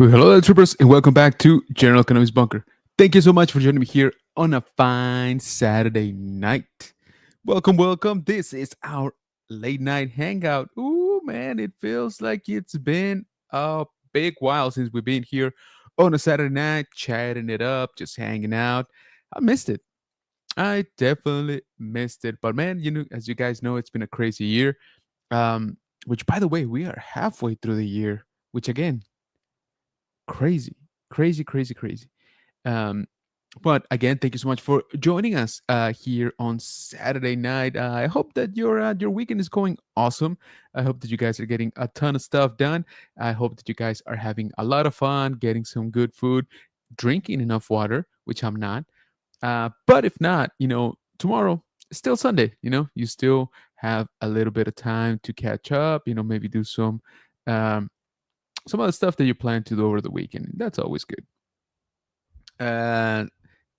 Well, hello there, troopers, and welcome back to General Economics Bunker. Thank you so much for joining me here on a fine Saturday night. Welcome, welcome. This is our late night hangout. Ooh, man, it feels like it's been a big while since we've been here on a Saturday night, chatting it up, just hanging out. I missed it. I definitely missed it. But man, as you guys know, it's been a crazy year. Um, which, by the way, we are halfway through the year, which again, crazy, crazy, crazy, crazy. Um, but again, thank you so much for joining us here on Saturday night. I hope that your weekend is going awesome. I hope that you guys are getting a ton of stuff done. I hope that you guys are having a lot of fun, getting some good food, drinking enough water, which I'm not. But if not, tomorrow is still Sunday. You still have a little bit of time to catch up. Maybe do um, some other stuff that you plan to do over the weekend. That's always good. uh,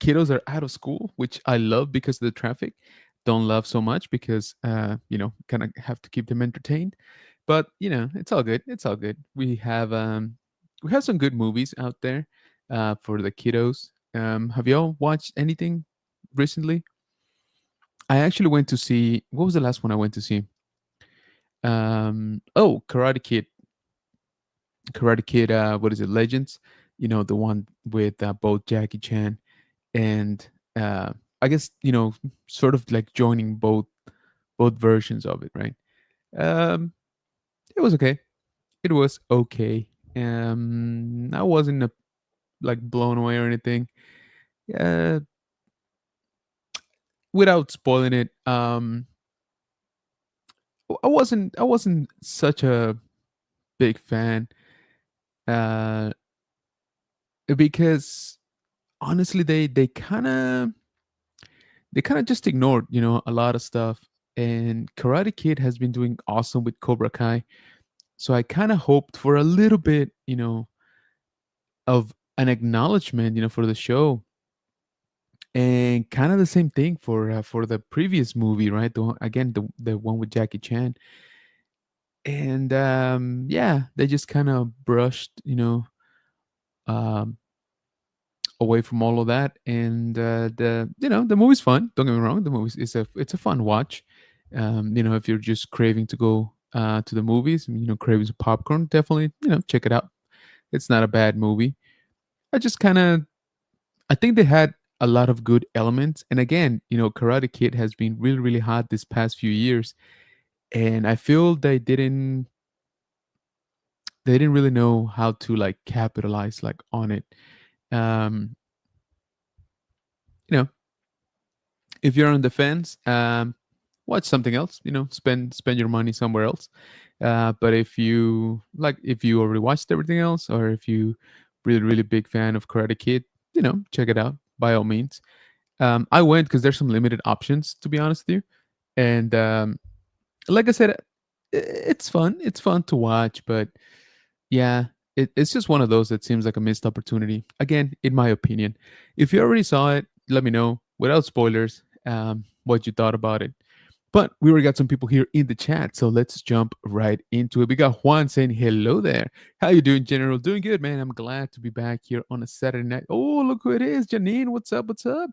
Kiddos are out of school, which I love because of the traffic. Don't love so much because kind of have to keep them entertained. But it's all good. It's all good. We have some good movies out there for the kiddos. Have y'all watched anything recently? I actually went to see. What was the last one I went to see? Oh, Karate Kid. Karate Kid. What is it? Legends. The one with both Jackie Chan and I guess sort of like joining both versions of it, right? Um, it was okay. It was okay. I wasn't like blown away or anything. Uh, without spoiling it, I wasn't such a big fan uh, because honestly, they kind of just ignored a lot of stuff. And Karate Kid has been doing awesome with Cobra Kai. So I kind of hoped for a little bit, of an acknowledgement, for the show, and kind of the same thing for the previous movie, right? The one with Jackie Chan, and yeah, they just kind of brushed, um, away from all of that. And the movie's fun. Don't get me wrong, the movie is it's a fun watch. If you're just craving to go to the movies, craving some popcorn, definitely check it out. It's not a bad movie. I just kind of I think they had a lot of good elements. And again, Karate Kid has been really, really hot this past few years, and I feel they didn't really know how to like capitalize like on it. Um, you know, if you're on the fence, watch something else. Spend your money somewhere else. But if you already watched everything else, or if you really, really big fan of Karate Kid, check it out by all means. I went because there's some limited options, to be honest with you. And like I said, it's fun. It's fun to watch, but yeah, it's just one of those that seems like a missed opportunity. Again, in my opinion, if you already saw it, let me know without spoilers what you thought about it. But we already got some people here in the chat, so let's jump right into it. We got Juan saying hello there. How you doing, General? Doing good, man. I'm glad to be back here on a Saturday night. Oh, look who it is, Janine. What's up? What's up?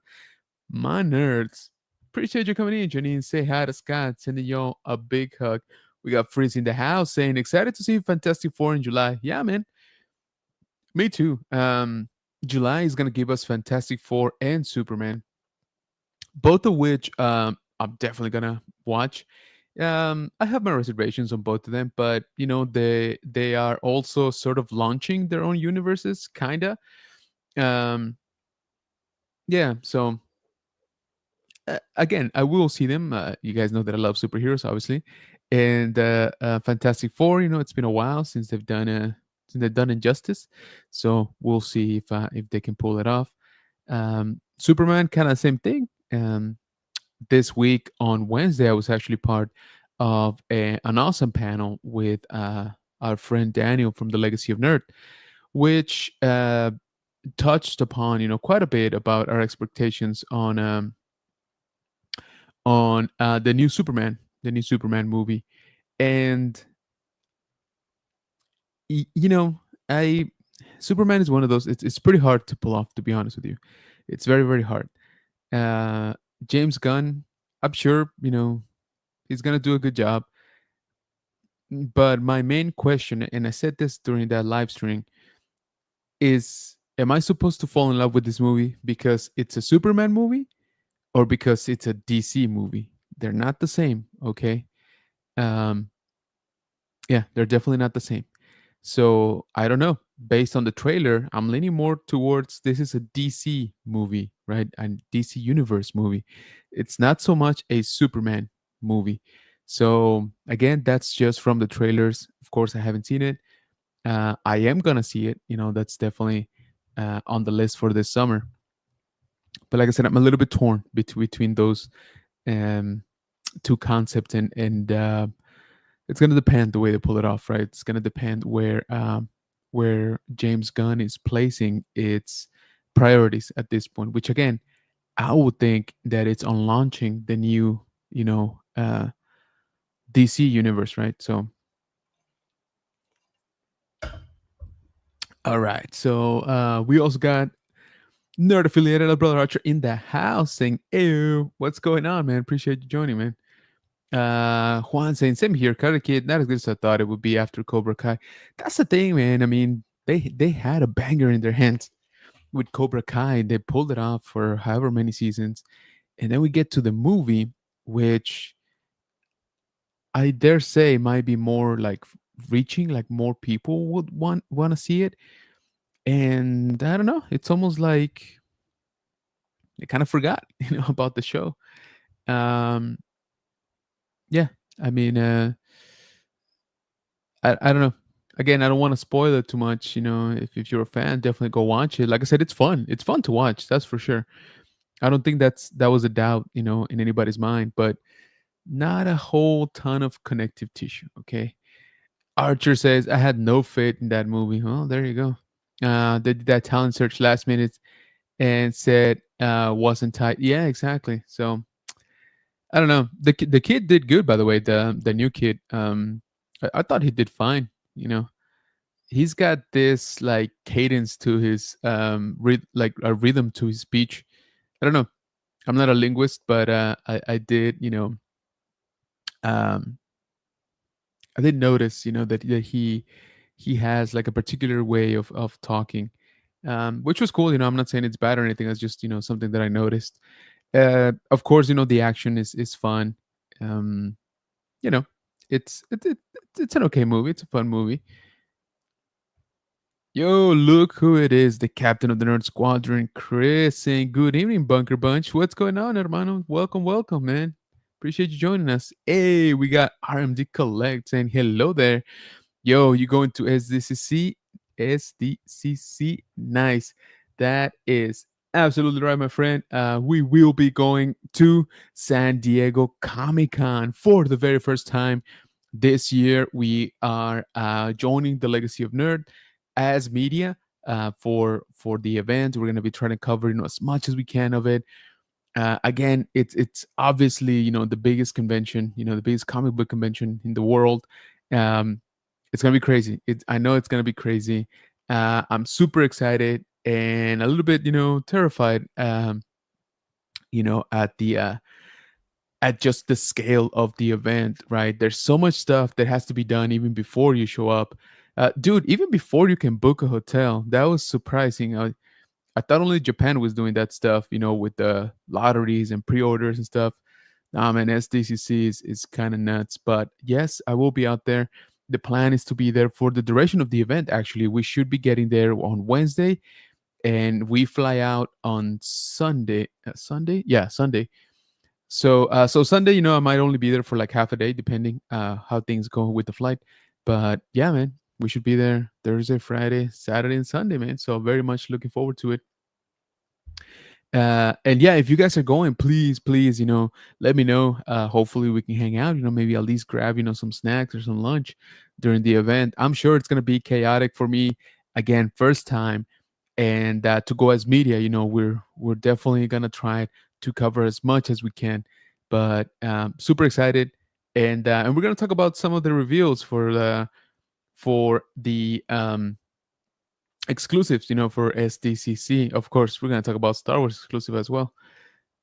My nerds. Appreciate you coming in, Janine. Say hi to Scott. Sending y'all a big hug. We got Frizz in the house saying, excited to see Fantastic Four in July. Yeah, man. Me too. July is going to give us Fantastic Four and Superman, both of which I'm definitely going to watch. I have my reservations on both of them, but they are also sort of launching their own universes, kinda. Um, yeah, so again, I will see them. You guys know that I love superheroes, obviously, and Fantastic Four. It's been a while since they've done Injustice, so we'll see if they can pull it off. Superman, kind of same thing. This week on Wednesday, I was actually part of an awesome panel with our friend Daniel from the Legacy of Nerd, which touched upon quite a bit about our expectations on the new Superman movie. And y- you know, I Superman is one of those. It's pretty hard to pull off, to be honest with you. It's very very hard. Uh, James Gunn, I'm sure he's gonna do a good job. But my main question, and I said this during that live stream, is: Am I supposed to fall in love with this movie because it's a Superman movie, or because it's a DC movie? They're not the same, okay? Um, yeah, they're definitely not the same. So I don't know. Based on the trailer, I'm leaning more towards this is a DC movie, right? A DC Universe movie. It's not so much a Superman movie. So again, that's just from the trailers. Of course, I haven't seen it. I am gonna see it. That's definitely on the list for this summer. But like I said, I'm a little bit torn between those um, two concepts, and it's gonna depend the way they pull it off, right? It's gonna depend where James Gunn is placing its priorities at this point. Which again, I would think that it's on launching the new, DC universe, right? So, all right. So we also got nerd affiliated brother Archer in the house saying, "Ew, what's going on, man? Appreciate you joining, man." Juan saying, "Same here, Karate Kid, not as good as I thought it would be after Cobra Kai." That's the thing, man. I mean, they had a banger in their hands with Cobra Kai. They pulled it off for however many seasons, and then we get to the movie, which I dare say might be more like reaching, like more people would want to see it. And I don't know, it's almost like they kind of forgot, about the show. Um, yeah, I mean, I don't know. Again, I don't want to spoil it too much. If you're a fan, definitely go watch it. Like I said, it's fun. It's fun to watch. That's for sure. I don't think that was a doubt, in anybody's mind. But not a whole ton of connective tissue. Okay. Archer says I had no faith in that movie. Well, there you go. They did that talent search last minute and said wasn't tight. Yeah, exactly. So I don't know. The kid did good, by the way. The new kid. I thought he did fine. He's got this like cadence to his like a rhythm to his speech. I don't know. I'm not a linguist, but I did um I did notice that he has like a particular way of talking, which was cool. I'm not saying it's bad or anything. That's just something that I noticed. Of course, the action is fun. Um, you know, it's an okay movie. It's a fun movie. Yo, look who it is, the captain of the Nerd Squadron, Chris, saying good evening, Bunker Bunch. What's going on, hermano? Welcome, welcome, man. Appreciate you joining us. Hey, we got RMD Collect saying hello there. Yo, you going to SDCC? SDCC, nice. That is absolutely right, my friend. We will be going to San Diego Comic Con for the very first time this year. We are joining the Legacy of Nerd as media for the event. We're going to be trying to cover as much as we can of it. Again, it's obviously the biggest convention, the biggest comic book convention in the world. Um, it's gonna be crazy. I know it's gonna be crazy. I'm super excited and a little bit terrified. At the at just the scale of the event, right? There's so much stuff that has to be done even before you show up. Dude, even before you can book a hotel, that was surprising. I thought only Japan was doing that stuff, with the lotteries and pre-orders and stuff. Man, SDCC is kind of nuts. But yes, I will be out there. The plan is to be there for the duration of the event. Actually, we should be getting there on Wednesday, and we fly out on Sunday. Sunday, yeah, Sunday. So Sunday, I might only be there for like half a day, depending how things go with the flight. But yeah, man, we should be there Thursday, Friday, Saturday, and Sunday, man. So very much looking forward to it. And yeah, if you guys are going, please, let me know. Hopefully we can hang out, maybe at least grab, some snacks or some lunch during the event. I'm sure it's going to be chaotic for me. Again, first time. And to go as media, we're definitely going to try to cover as much as we can. But super excited. And we're going to talk about some of the reveals for the exclusives, for SDCC. Of course, we're gonna talk about Star Wars exclusive as well.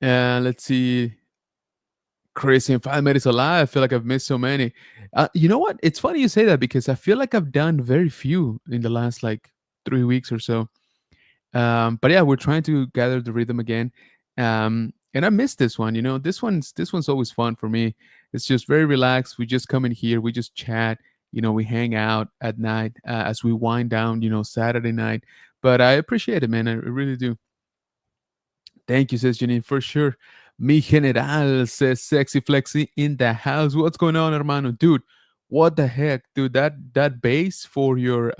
Let's see. Crazy and 5 minutes alive. I feel like I've missed so many. You know what? It's funny you say that because I feel like I've done very few in the last like 3 weeks or so. But yeah, we're trying to gather the rhythm again. And I missed this one. This one's always fun for me. It's just very relaxed. We just come in here, we just chat. We hang out at night as we wind down. Saturday night. But I appreciate it, man. I really do. Thank you, says Janine, for sure. Mi General says Sexy Flexi in the house. What's going on, hermano? Dude, what the heck, dude? That base for your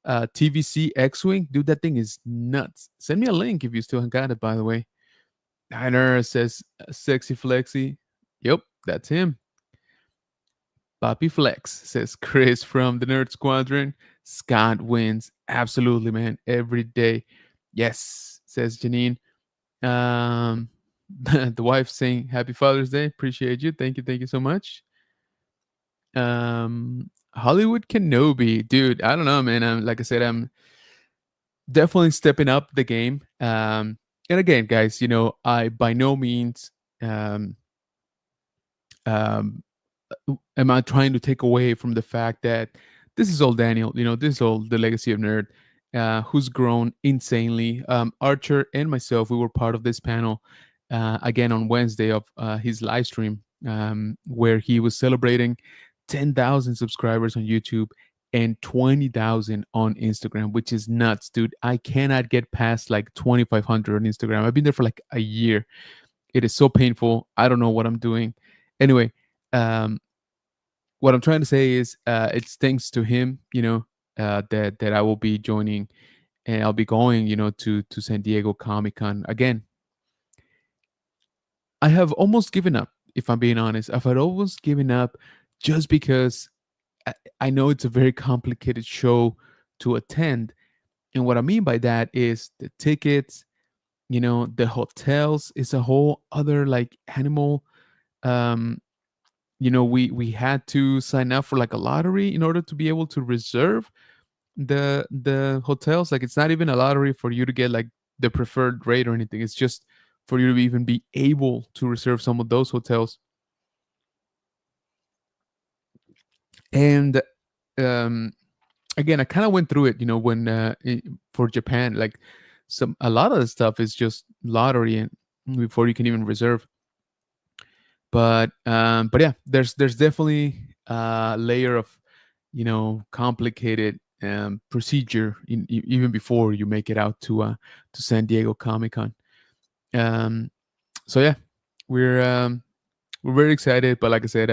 TVC X-Wing, dude, that thing is nuts. Send me a link if you still got it, by the way. Diner says Sexy Flexi. Yep, that's him. Papi Flex, says Chris from the Nerd Squadron. Scott wins. Absolutely, man. Every day. Yes, says Janine. The wife saying Happy Father's Day. Appreciate you. Thank you. Thank you so much. Hollywood Kenobi. Dude, I don't know, man. Like I said, I'm definitely stepping up the game. And again, guys, I by no means um, um, am I trying to take away from the fact that this is all Daniel, this is all the legacy of Nerd, who's grown insanely. Archer and myself, we were part of this panel again on Wednesday of his live stream where he was celebrating 10,000 subscribers on YouTube and 20,000 on Instagram, which is nuts, dude. I cannot get past like 2,500 on Instagram. I've been there for like a year. It is so painful. I don't know what I'm doing. Anyway, um, what I'm trying to say is it's thanks to him, that I will be joining and I'll be going, to San Diego Comic Con again. I have almost given up, if I'm being honest. I've had almost given up just because I, I know it's a very complicated show to attend. And what I mean by that is the tickets, the hotels is a whole other like animal. Um, we had to sign up for like a lottery in order to be able to reserve the hotels. Like it's not even a lottery for you to get like the preferred rate or anything. It's just for you to even be able to reserve some of those hotels. And um again, I kind of went through it, when for Japan, like a lot of the stuff is just lottery and before you can even reserve. But yeah, there's definitely a layer of complicated procedure even before you make it out to San Diego Comic Con. Um, so yeah, we're um, we're very excited. But like I said,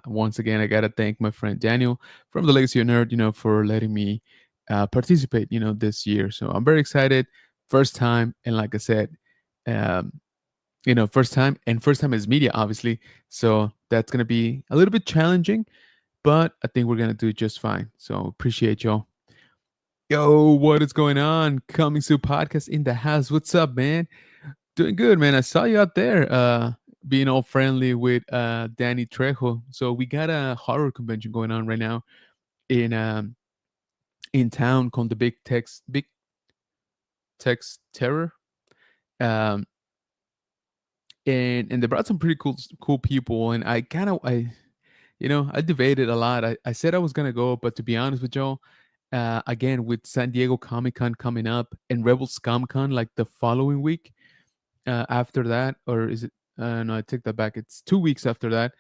once again, I gotta thank my friend Daniel from the Legacy of Nerd, for letting me participate, this year. So I'm very excited. First time, and like I said, um, first time as media, obviously. So that's gonna be a little bit challenging, but I think we're gonna do just fine. So appreciate y'all. Yo, what is going on? Coming soon podcast in the house. What's up, man? Doing good, man. I saw you out there being all friendly with Danny Trejo. So we got a horror convention going on right now in in town called the Big Tex Terror. Um and they brought some pretty cool people, and I debated a lot. I said I was gonna go, but to be honest with y'all, again with San Diego Comic Con coming up and Rebel Scum Con like the following week, after that, or is it? No, I take that back. It's 2 weeks after that.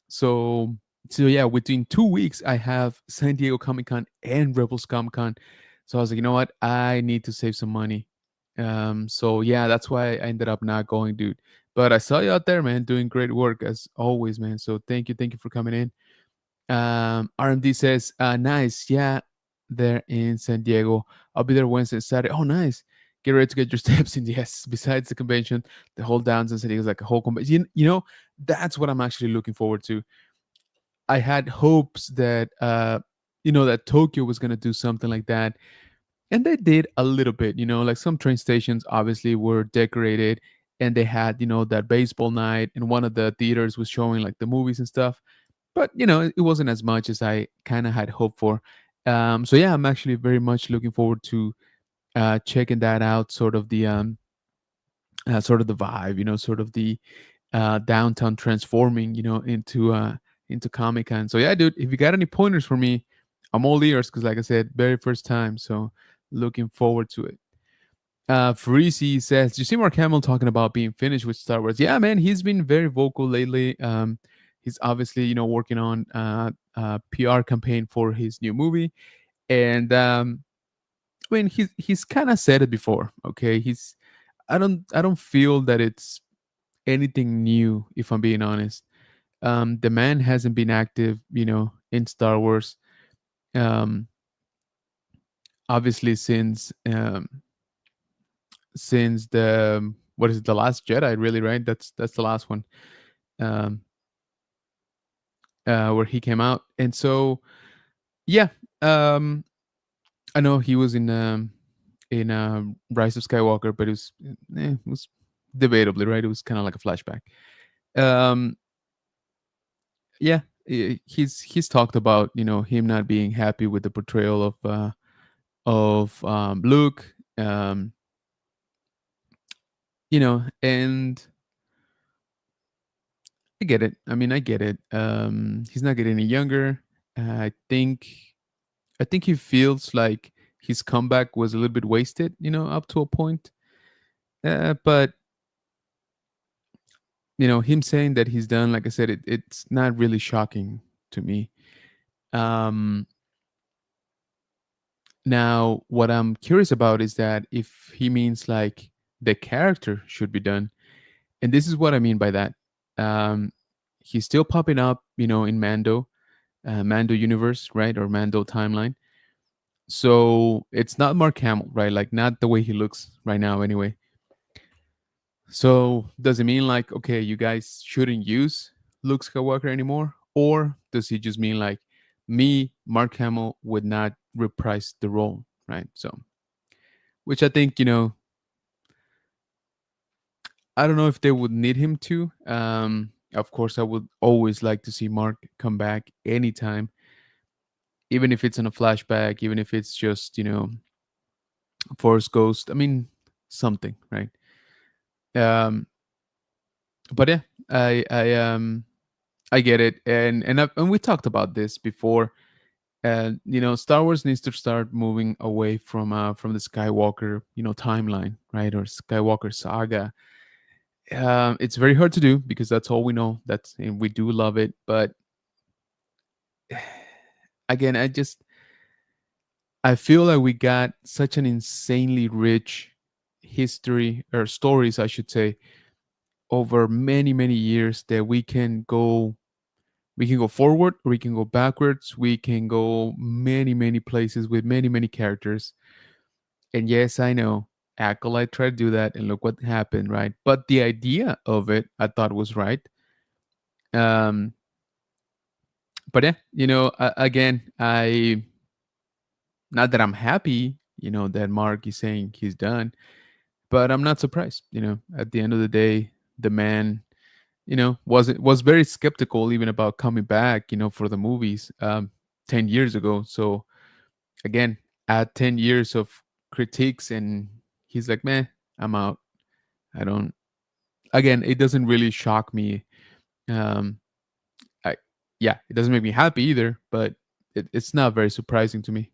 So, so yeah, within 2 weeks, I have San Diego Comic Con and Rebels Comic Con. So I was like, you know what? I need to save some money. So yeah, that's why I ended up not going, dude. But I saw you out there, man, doing great work as always, man. So thank you for coming in. RMD says, nice, yeah, they're in San Diego. I'll be there Wednesday and Saturday. Oh, nice. Get ready to get your steps in. Yes, besides the convention, the whole downs in San Diego is like a whole convention. That's what I'm actually looking forward to. I had hopes that that Tokyo was gonna do something like that, and they did a little bit. Like some train stations obviously were decorated, and they had that baseball night, and one of the theaters was showing like the movies and stuff. But it wasn't as much as I kind of had hoped for. So yeah, I'm actually very much looking forward to checking that out. Sort of the vibe, sort of the downtown transforming, into Comic Con. So yeah, dude, if you got any pointers for me, I'm all ears because, like I said, very first time. So looking forward to it. Freezy says, "Do you see Mark Hamill talking about being finished with Star Wars?" Yeah, man, he's been very vocal lately. He's obviously, working on a PR campaign for his new movie, and I mean, he's kind of said it before. Okay, I don't feel that it's anything new, if I'm being honest. The man hasn't been active, in Star Wars, um, obviously since the what is it, the Last Jedi, really, right? That's the last one, um, where he came out, and so yeah, um, I know he was in Rise of Skywalker, but it was debatably, right. It was kind of like a flashback. Um, yeah, he's talked about, him not being happy with the portrayal of Luke, and I get it. I mean, I get it. He's not getting any younger. I think I think he feels like his comeback was a little bit wasted, up to a point. But him saying that he's done, like I said, it's not really shocking to me. Um, Now, what I'm curious about is that if he means like the character should be done, and this is what I mean by that. Um, he's still popping up, in Mando universe, right, or Mando timeline. So it's not Mark Hamill, right? Like not the way he looks right now, anyway. So does it mean like, okay, you guys shouldn't use Luke Skywalker anymore, or does he just mean like me, Mark Hamill, would not reprise the role, right? So, which I think, I don't know if they would need him to. Of course, I would always like to see Mark come back anytime, even if it's in a flashback, even if it's just, Force Ghost. I mean, something, right? Um, but yeah, I get it, and we talked about this before. And Star Wars needs to start moving away from the Skywalker, timeline, right, or Skywalker saga. It's very hard to do because that's all we know. And we do love it, but again, I feel like we got such an insanely rich history, or stories, I should say, over many many years, that we can go forward or we can go backwards. We can go many many places with many many characters. And yes, I know Acolyte tried to do that, and look what happened, right? But the idea of it, I thought, was right. Um, but yeah, again, I not that I'm happy, that Mark is saying he's done, but I'm not surprised. At the end of the day, the man, was very skeptical even about coming back, for the movies, 10 years ago. So again, add 10 years of critiques, and he's like, "Man, I'm out. I don't." Again, it doesn't really shock me. Um, I, yeah, it doesn't make me happy either, but it's not very surprising to me.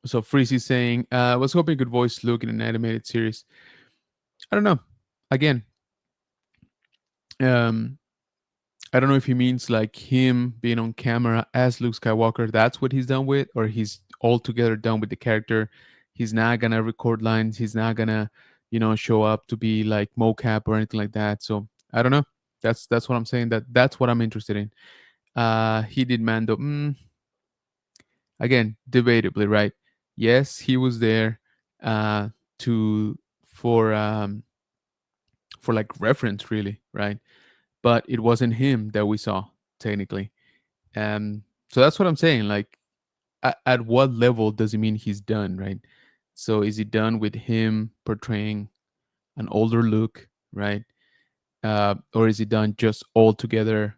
So Freezy saying, "I was hoping you could voice Luke in an animated series." I don't know. Again, um, I don't know if he means like him being on camera as Luke Skywalker. That's what he's done with, or he's altogether done with the character. He's not gonna record lines. He's not gonna, show up to be like mocap or anything like that. So I don't know. That's what I'm saying. That's what I'm interested in. He did Mando. Again, debatably, right? Yes, he was there, to for like reference, really, right? But it wasn't him that we saw technically. So that's what I'm saying. Like, at what level does it mean he's done, right? So is he done with him portraying an older Luke, right? Or is he done just altogether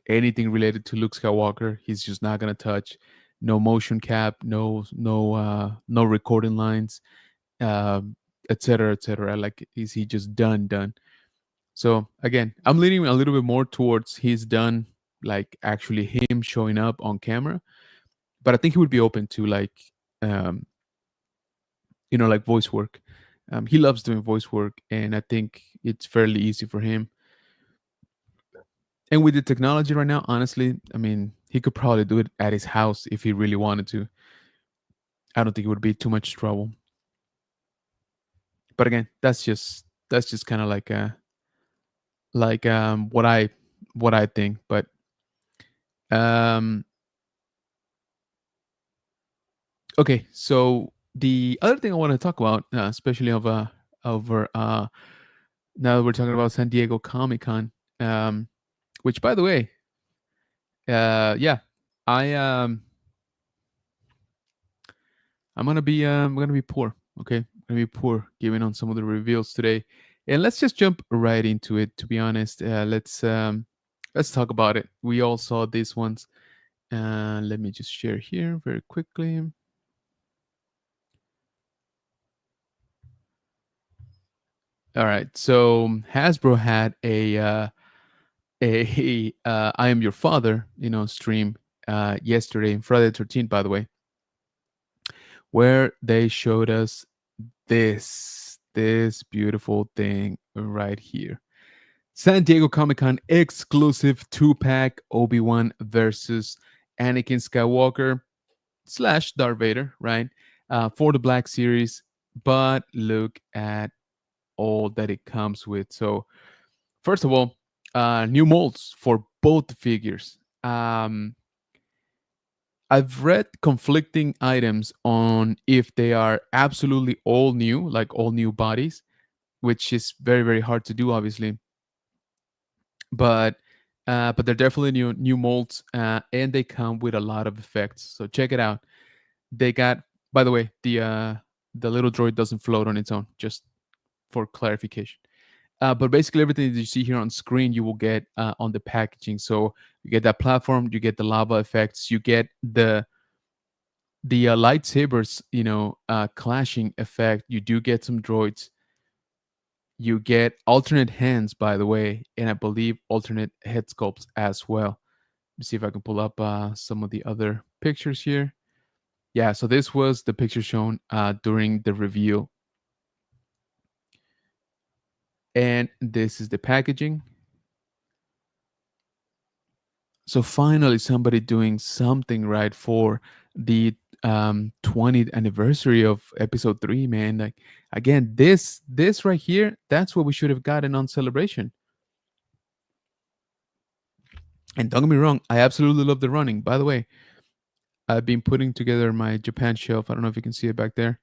anything related to Luke Skywalker, he's just not gonna touch. No motion cap, no recording lines, etc. etc. Like, is he just done? So again, I'm leaning a little bit more towards he's done, like actually him showing up on camera. But I think he would be open to like, um, like voice work. He loves doing voice work, and I think it's fairly easy for him. And with the technology right now, honestly, I mean, he could probably do it at his house if he really wanted to. I don't think it would be too much trouble. But again, that's just kind of like what I think. But um okay, so the other thing I want to talk about, especially over now that we're talking about San Diego Comic Con, which by the way, yeah, I I'm gonna be poor. Okay, I'm gonna be poor giving on some of the reveals today, and let's just jump right into it. To be honest, let's talk about it. We all saw these ones. Let me just share here very quickly. All right, so Hasbro had a I am your father, stream yesterday, Friday the 13th, by the way, where they showed us this beautiful thing right here. San Diego Comic Con exclusive 2-pack Obi-Wan versus Anakin Skywalker slash Darth Vader, right? For the Black Series. But look at all that it comes with. So, first of all, new molds for both figures. I've read conflicting items on if they are absolutely all new, like all new bodies, which is very, very hard to do, obviously. But they're definitely new molds, and they come with a lot of effects. So check it out. They got, by the way, the little droid doesn't float on its own, just for clarification. But basically, everything that you see here on screen, you will get on the packaging. So you get that platform, you get the lava effects, you get the lightsabers, clashing effect. You do get some droids. You get alternate hands, by the way, and I believe alternate head sculpts as well. Let me see if I can pull up some of the other pictures here. Yeah, so this was the picture shown during the review. And this is the packaging. So finally, somebody doing something right for the 20th anniversary of episode 3, man. Like, again, this right here, that's what we should have gotten on Celebration. And don't get me wrong, I absolutely love the running. By the way, I've been putting together my Japan shelf. I don't know if you can see it back there.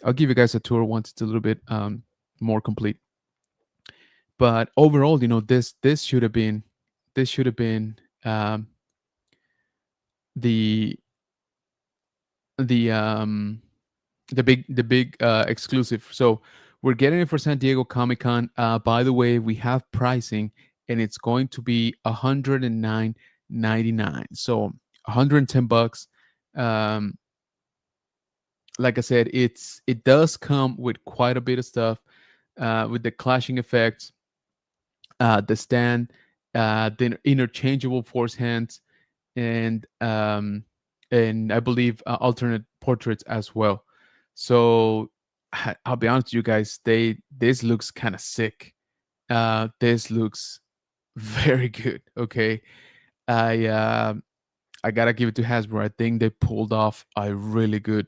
I'll give you guys a tour once it's a little bit more complete. But overall, this should have been um, the the um, the big exclusive. So we're getting it for San Diego Comic Con. By the way, we have pricing, and it's going to be $109.99. So $110. Um, like I said, it does come with quite a bit of stuff, with the clashing effects, the stand, the interchangeable force hands, and I believe alternate portraits as well. So I'll be honest with you guys, this looks kind of sick. This looks very good. Okay, I uh, I gotta give it to Hasbro. I think they pulled off a really good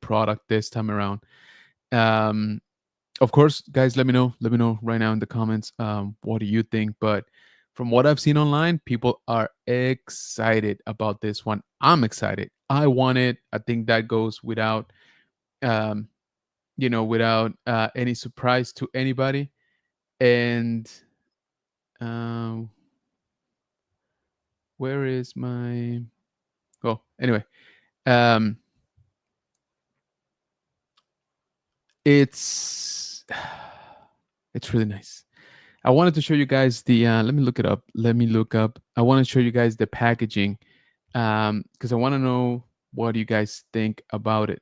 product this time around. Um, of course, guys, let me know right now in the comments, what do you think. But from what I've seen online, people are excited about this one. I'm excited. I want it. I think that goes without um, without any surprise to anybody. And um, where is my? Oh, anyway, um, it's it's really nice. I wanted to show you guys the. Let me look it up. Let me look up. I want to show you guys the packaging, because I want to know what you guys think about it.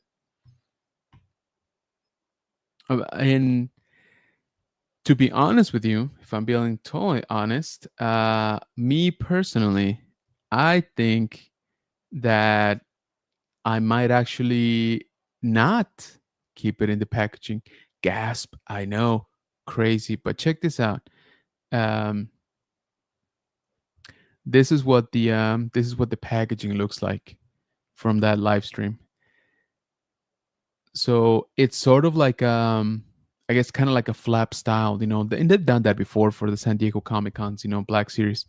And to be honest with you, if I'm being totally honest, me personally, I think that I might actually not keep it in the packaging. Gasp! I know, crazy, but check this out. Um, this is what the packaging looks like from that live stream. So it's sort of like I guess kind of like a flap style, and they've done that before for the San Diego Comic Cons, Black Series.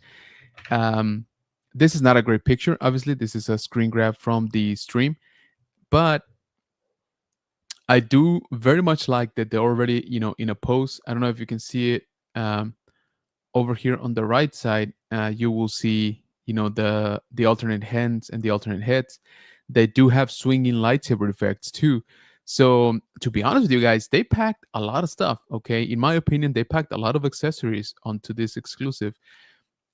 Um, this is not a great picture. Obviously, this is a screen grab from the stream, but I do very much like that they're already, in a pose. I don't know if you can see it over here on the right side. You will see, the alternate hands and the alternate heads. They do have swinging lightsaber effects too. So to be honest with you guys, they packed a lot of stuff. Okay, in my opinion, they packed a lot of accessories onto this exclusive.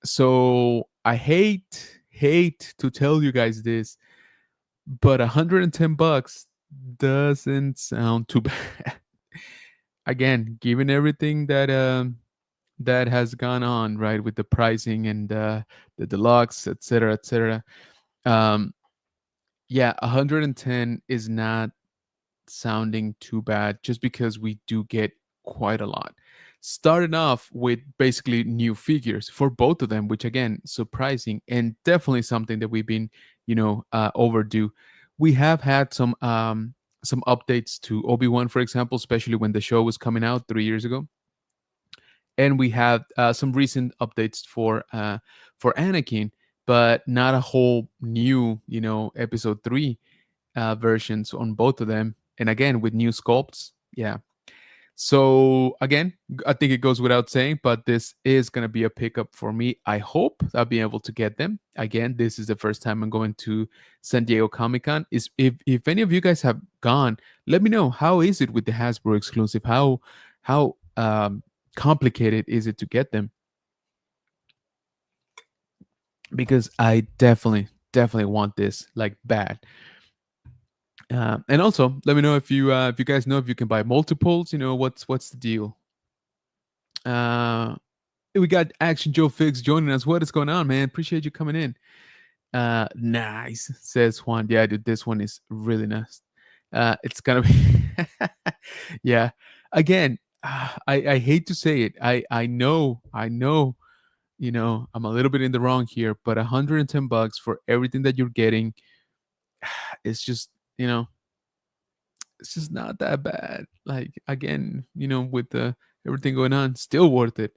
So I hate to tell you guys this, but $110 doesn't sound too bad. Again, given everything that has gone on, right, with the pricing and the deluxe, etc., etc. Um, yeah, 110 is not sounding too bad, just because we do get quite a lot. Starting off with basically new figures for both of them, which again, surprising and definitely something that we've been, overdue. We have had some updates to Obi-Wan, for example, especially when the show was coming out 3 years ago, and we have some recent updates for Anakin, but not a whole new, episode 3 versions on both of them, and again with new sculpts. Yeah, so again, I think it goes without saying, but this is going to be a pickup for me. I hope I'll be able to get them. Again, this is the first time I'm going to San Diego Comic Con. Is if any of you guys have gone, let me know, how is it with the Hasbro exclusive? How complicated is it to get them? Because I definitely want this like bad. And also, let me know if you guys know if you can buy multiples. What's the deal? Uh, we got Action Joe Fix joining us. What is going on, man? Appreciate you coming in. Nice, says Juan. Yeah, dude, this one is really nice. It's gonna be, yeah. Again, I hate to say it. I know. I'm a little bit in the wrong here, but $110 for everything that you're getting, it's just, it's just not that bad. Like again, with the everything going on, still worth it.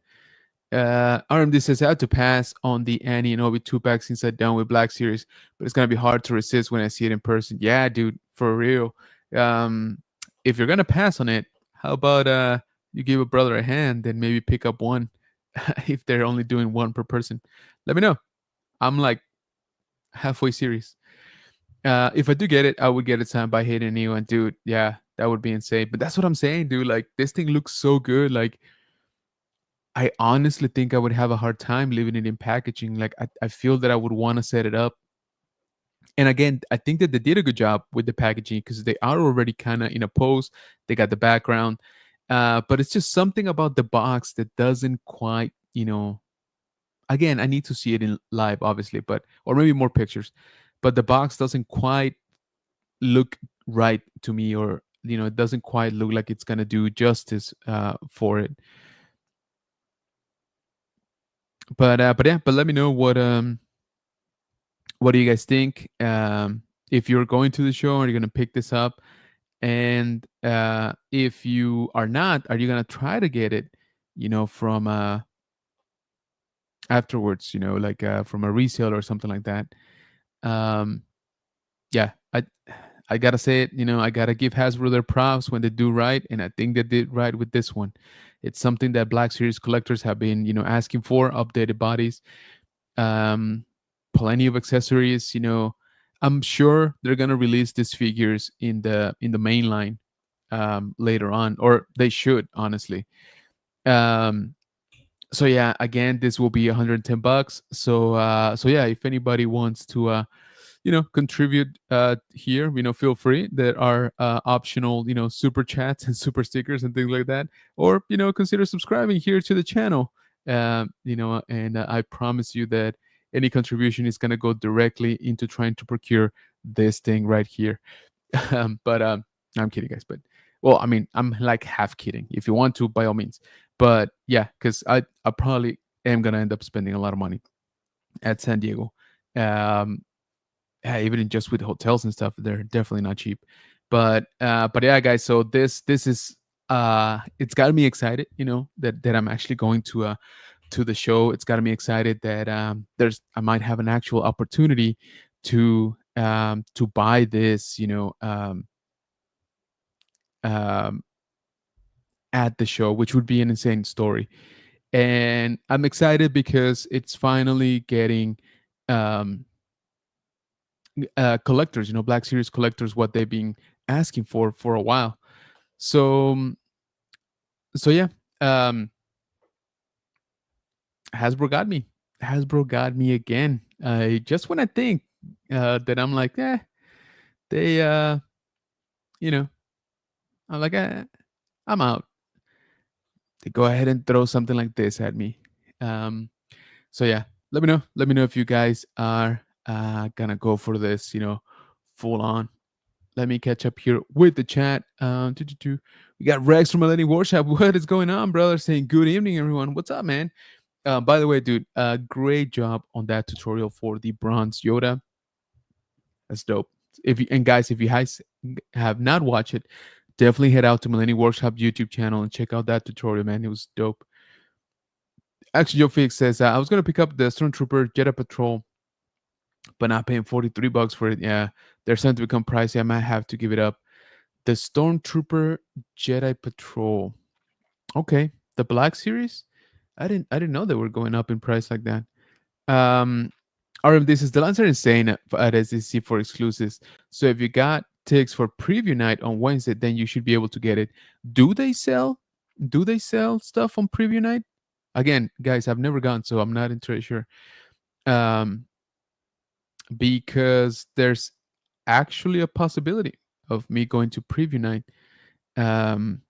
RMD says I had to pass on the Annie and Obi 2 pack since I'm done with Black Series, but it's gonna be hard to resist when I see it in person. Yeah, dude, for real. Um, if you're gonna pass on it, how about you give a brother a hand and maybe pick up one if they're only doing one per person. Let me know. I'm like halfway serious. If I do get it, I would get it signed by Hayden Neo, and dude, yeah, that would be insane. But that's what I'm saying, dude. Like this thing looks so good. Like I honestly think I would have a hard time leaving it in packaging. Like I feel that I would want to set it up. And again, I think that they did a good job with the packaging because they are already kind of in a pose. They got the background, but it's just something about the box that doesn't quite, Again, I need to see it in live, obviously, but or maybe more pictures. But the box doesn't quite look right to me, or it doesn't quite look like it's gonna do justice for it. But yeah, but let me know what do you guys think? If you're going to the show, are you gonna pick this up? And if you are not, are you gonna try to get it? From afterwards. Like from a resale or something like that. Um, yeah, I gotta say it. I gotta give Hasbro their props when they do right, and I think they did right with this one. It's something that Black Series collectors have been, asking for: updated bodies, um, plenty of accessories. I'm sure they're gonna release these figures in the main line later on, or they should honestly. Um, So yeah, again, this will be $110. So yeah, if anybody wants to contribute here, feel free. There are optional super chats and super stickers and things like that, or consider subscribing here to the channel. And I promise you that any contribution is going to go directly into trying to procure this thing right here. But I'm kidding, guys. But well, I mean, I'm like half kidding. If you want to, by all means. But yeah, because I probably am gonna end up spending a lot of money at San Diego. Um, yeah, even in just with hotels and stuff, they're definitely not cheap. But yeah, guys. So this is it's got me excited. That I'm actually going to the show. It's got me excited that I might have an actual opportunity to buy this. Um, at the show, which would be an insane story. And I'm excited because it's finally getting um, collectors, Black Series collectors, what they've been asking for a while. So yeah, um, Hasbro got me. Hasbro got me again. Just when I think that I'm like, they, you know, I'm like, I'm out. They go ahead and throw something like this at me. Um, So yeah, let me know. Let me know if you guys are gonna go for this, full on. Let me catch up here with the chat. We got Rex from Millennium Workshop. What is going on, brother? Saying good evening, everyone. What's up, man? By the way, dude, great job on that tutorial for the bronze Yoda. That's dope. And guys, if you guys have not watched it, definitely head out to Millennium Workshop YouTube channel and check out that tutorial, man. It was dope. Actually, Joe Felix says I was gonna pick up the Stormtrooper Jedi Patrol, but not paying $43 for it. Yeah, they're starting to become pricey. I might have to give it up. The Stormtrooper Jedi Patrol. Okay, the Black Series. I didn't know they were going up in price like that. Um, RM, this is the lines are insane at SDCC for exclusives. So if you got ticks for preview night on Wednesday, then you should be able to get it. Do they sell? Do they sell stuff on preview night? Again, guys, I've never gone, so I'm not entirely sure. Um, because there's actually a possibility of me going to preview night. Um,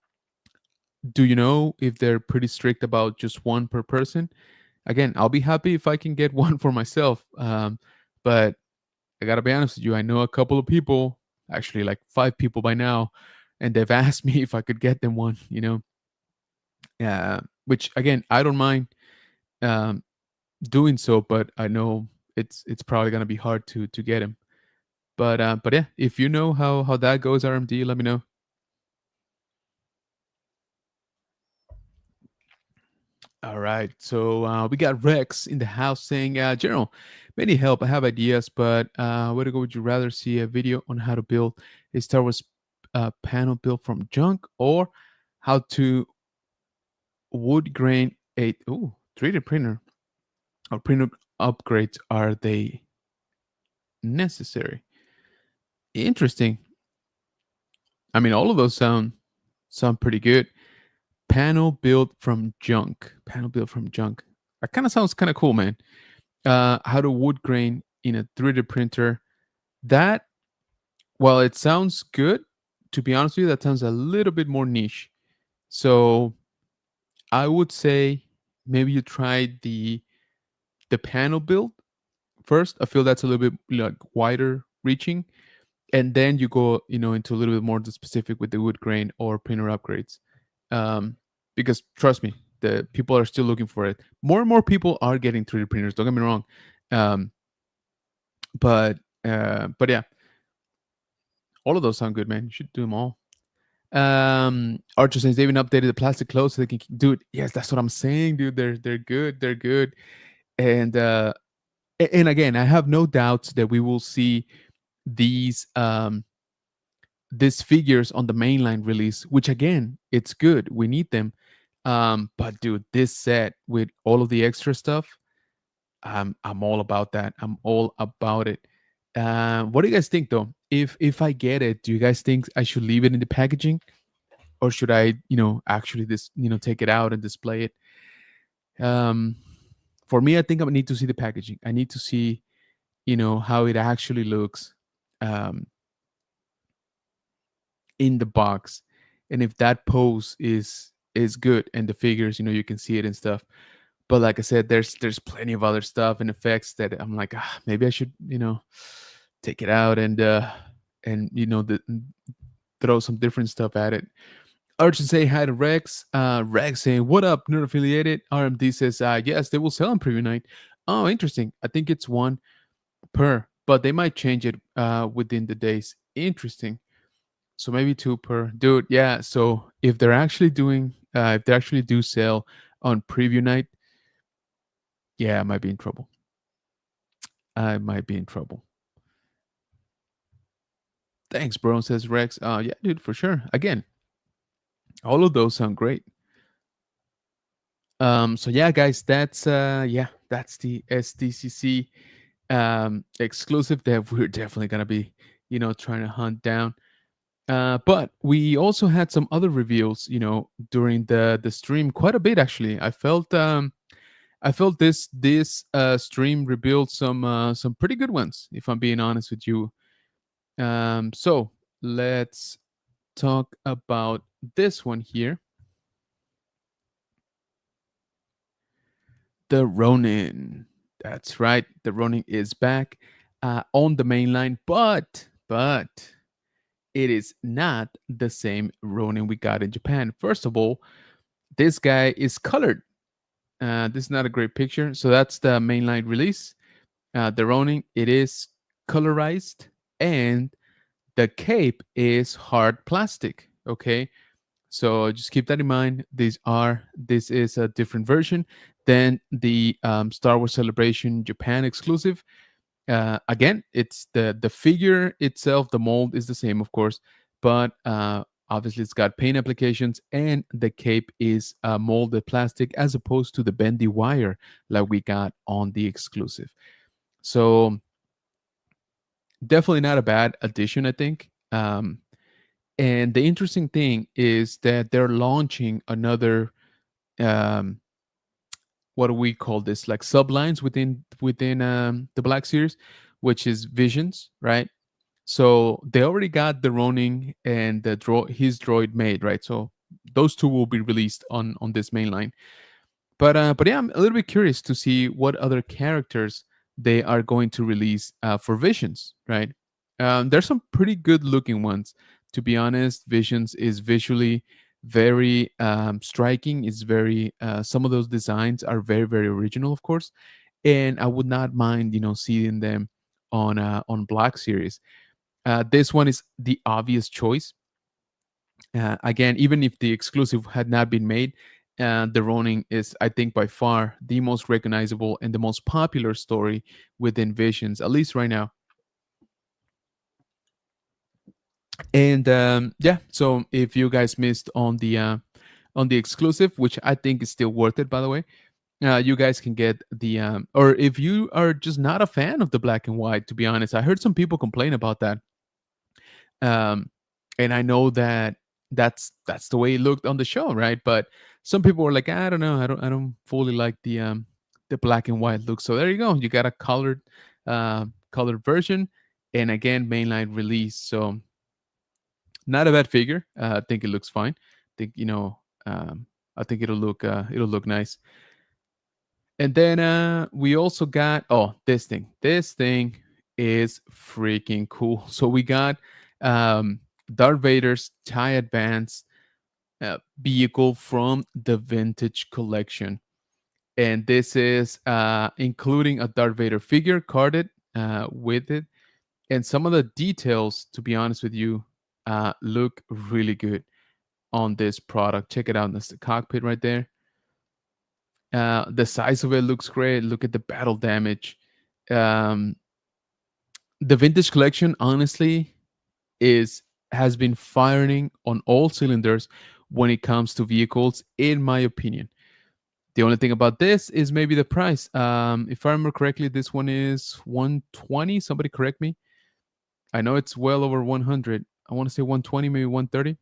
do you know if they're pretty strict about just one per person? Again, I'll be happy if I can get one for myself. But I gotta be honest with you, I know a couple of people, actually like 5 people by now, and they've asked me if I could get them one. Which again, I don't mind um, doing so, but I know it's probably gonna be hard to get them. But yeah, if you know how that goes, RMD, let me know. All right, so we got Rex in the house saying, General, many help. I have ideas, but where to go? Would you rather see a video on how to build a Star Wars panel built from junk, or how to wood grain a 3D printer or printer upgrades? Are they necessary? Interesting. I mean, all of those sound pretty good. Panel built from junk. Panel built from junk. That kind of sounds kind of cool, man. How to wood grain in a 3D printer. That, well, it sounds good. To be honest with you, that sounds a little bit more niche. So I would say maybe you try the panel build first. I feel that's a little bit like wider reaching, and then you go into a little bit more specific with the wood grain or printer upgrades. Um, because trust me, the people are still looking for it. More and more people are getting 3D printers. Don't get me wrong. Um, but yeah, all of those sound good, man. You should do them all. Archer says they even updated the plastic clothes so they can do it. Yes, that's what I'm saying, dude. They're good. They're good. And again, I have no doubts that we will see these these figures on the mainline release, which again, it's good. We need them. But dude, this set with all of the extra stuff, I'm all about that. I'm all about it. What do you guys think though? If I get it, do you guys think I should leave it in the packaging, or should I, actually take it out and display it? Um, for me, I think I need to see the packaging. I need to see, how it actually looks um, in the box, and if that pose is good, and the figures, you can see it and stuff. But like I said, there's plenty of other stuff and effects that I'm like, maybe I should, take it out and throw some different stuff at it. Urchin say hi to Rex. Rex saying, "What up, nerd affiliated?" RMD says, "Yes, they will sell on preview night." Oh, interesting. I think it's one per, but they might change it within the days. Interesting. So maybe two per, dude. Yeah. So if they're actually doing, if they actually do sell on preview night, yeah, I might be in trouble. I might be in trouble. Thanks, bro. Says Rex. Yeah, dude, for sure. Again, all of those sound great. So yeah, guys, that's the SDCC exclusive that we're definitely gonna be, trying to hunt down. But we also had some other reveals, during the stream, quite a bit actually. I felt this stream revealed some pretty good ones, if I'm being honest with you. So let's talk about this one here. The Ronin. That's right. The Ronin is back on the main line, but it is not the same Ronin we got in Japan. First of all, this guy is colored. This is not a great picture. So that's the mainline release. The Ronin, it is colorized, and the cape is hard plastic. Okay, so just keep that in mind. This is a different version than the Star Wars Celebration Japan exclusive. Again, it's the figure itself, the mold is the same, of course, but obviously it's got paint applications, and the cape is molded plastic as opposed to the bendy wire like we got on the exclusive. So definitely not a bad addition, I think. And the interesting thing is that they're launching another um, what do we call this, like sublines within the Black Series, which is Visions, right? So they already got the Ronin and his droid made, right? So those two will be released on this main line. But yeah, I'm a little bit curious to see what other characters they are going to release for Visions, right? There's some pretty good looking ones. To be honest, Visions is visually very striking. It's very some of those designs are very original, of course, and I would not mind seeing them on Black Series. This one is the obvious choice. Again, even if the exclusive had not been made, the Ronin is, I think, by far the most recognizable and the most popular story within Visions, at least right now. And yeah, so if you guys missed on the exclusive, which I think is still worth it, by the way, you guys can get the or if you are just not a fan of the black and white, to be honest, I heard some people complain about that. um, and I know that that's the way it looked on the show, right? But some people were like, I don't know, I don't fully like the black and white look. So there you go, you got a colored version, and again, mainline release. So not a bad figure. I think it looks fine. I think I think it'll look nice. And then we also got, oh, this thing. This thing is freaking cool. So we got Darth Vader's TIE Advance vehicle from the Vintage Collection. And this is including a Darth Vader figure carded with it. And some of the details, to be honest with you, look really good on this product. Check it out. That's the cockpit right there. The size of it looks great. Look at the battle damage. Um, the Vintage Collection, honestly, is has been firing on all cylinders when it comes to vehicles, in my opinion. The only thing about this is maybe the price. If I remember correctly, this one is 120. Somebody correct me. I know it's well over 100. I want to say 120, maybe 130.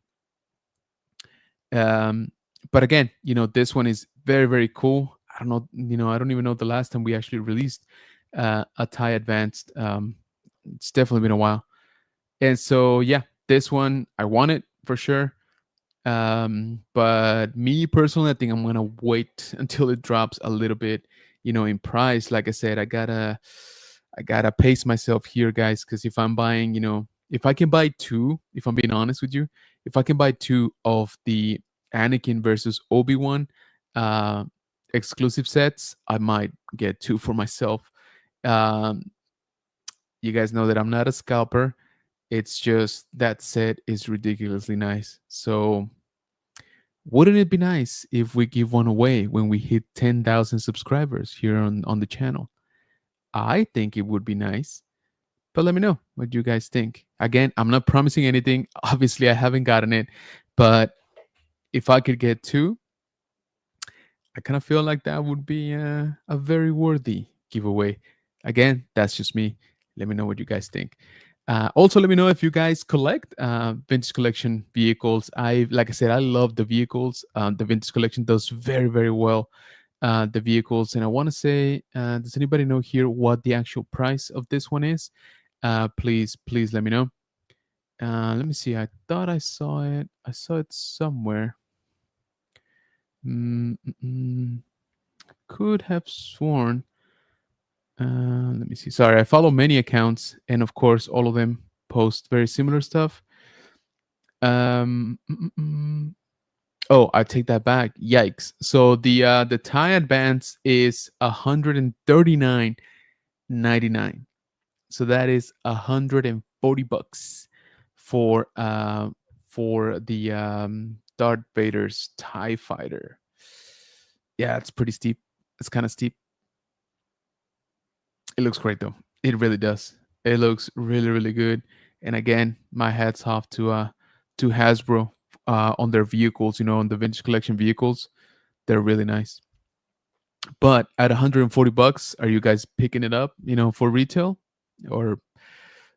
Um, but again, this one is very cool. I don't know, I don't even know the last time we actually released a Thai advanced. It's definitely been a while. And so, yeah, this one I want it for sure. But me personally, I think I'm gonna wait until it drops a little bit, in price. Like I said, I gotta pace myself here, guys, because if I'm buying, if I can buy two, if I'm being honest with you, if I can buy two of the Anakin versus Obi-Wan uh, exclusive sets, I might get two for myself. Um, you guys know that I'm not a scalper. It's just that set is ridiculously nice. So wouldn't it be nice if we give one away when we hit 10,000 subscribers here on the channel? I think it would be nice. But let me know what you guys think. Again, I'm not promising anything. Obviously, I haven't gotten it. But if I could get two, I kind of feel like that would be a very worthy giveaway. Again, that's just me. Let me know what you guys think. Also, let me know if you guys collect vintage collection vehicles. Like I said, I love the vehicles. The vintage collection does very, very well. The vehicles, and I want to say, does anybody know here what the actual price of this one is? Please let me know. Let me see. I thought I saw it. I saw it somewhere. Mm, mm, mm. Could have sworn. Let me see. Sorry, I follow many accounts, and of course, all of them post very similar stuff. Oh, I take that back. Yikes! So the Thai Advance is 139.99. So that is $140 for the Darth Vader's Tie Fighter. Yeah, it's pretty steep. It's kind of steep. It looks great though. It really does. It looks really, really good. And again, my hats off to Hasbro on their vehicles. On the vintage collection vehicles, they're really nice. But at $140, are you guys picking it up? For retail, or